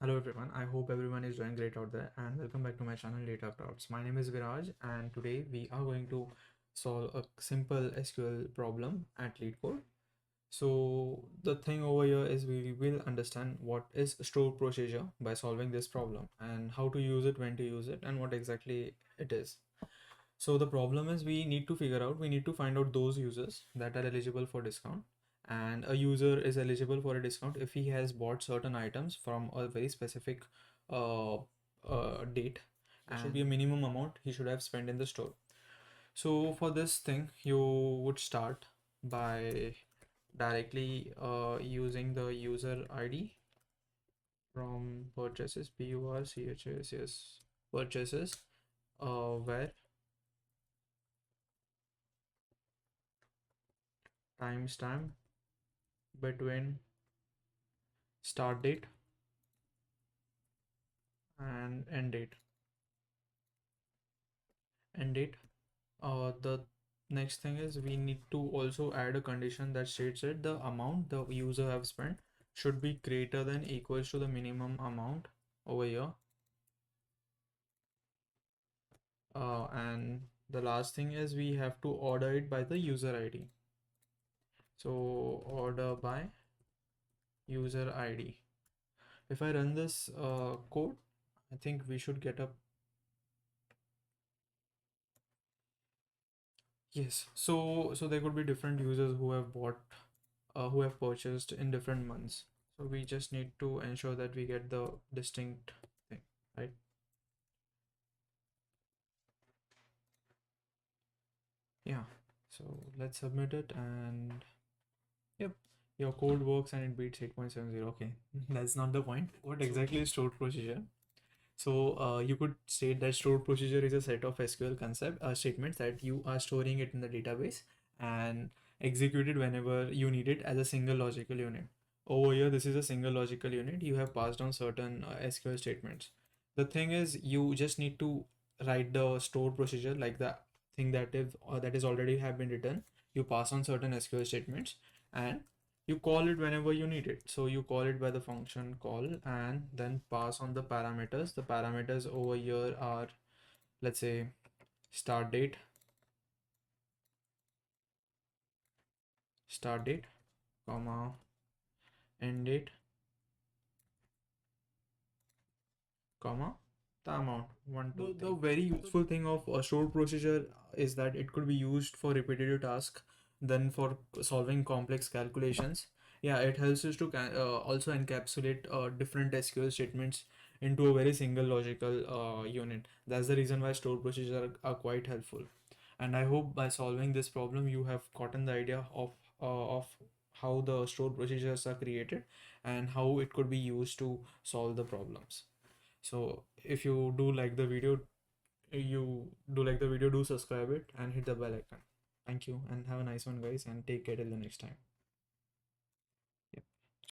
Hello everyone, I hope everyone is doing great out there and welcome back to my channel Data Crafts. My name is Viraj and today we are going to solve a simple SQL problem at LeetCode. So the thing over here is we will understand what is store procedure by solving this problem and how to use it, when to use it, and what exactly it is. So the problem is we need to find out those users that are eligible for discount, and a user is eligible for a discount if he has bought certain items from a very specific uh, date. There should be a minimum amount he should have spent in the store. So for this thing, you would start by directly using the user ID from purchases, PURCHASES, purchases, where timestamp between start date and end date. The next thing is we need to also add a condition that states that the amount the user have spent should be greater than equals to the minimum amount over here. And the last thing is we have to order it by the user ID. So order by user ID. If I run this code, I think we should get a yes. So there could be different users who have bought who have purchased in different months. So we just need to ensure that we get the distinct thing, right? Yeah. So let's submit it and yep, your code works and it beats 8.70. Okay, that's not the point. What exactly is stored procedure? So you could state that stored procedure is a set of SQL concept statements that you are storing it in the database and execute it whenever you need it as a single logical unit. Over here, this is a single logical unit. You have passed on certain SQL statements. The thing is, you just need to write the stored procedure like the thing that is already have been written. You pass on certain SQL statements and you call it whenever you need it. So you call it by the function call and then pass on the parameters. The parameters over here are, let's say, start date, comma, end date, comma, the amount. The very useful thing of a stored procedure is that it could be used for repetitive tasks, then for solving complex calculations. Yeah, it helps us to also encapsulate different SQL statements into a very single logical unit. That's the reason why stored procedures are quite helpful. And I hope by solving this problem, you have gotten the idea of how the stored procedures are created and how it could be used to solve the problems. So if you do like the video, do subscribe it and hit the bell icon. Thank you and have a nice one, guys, and take care till the next time.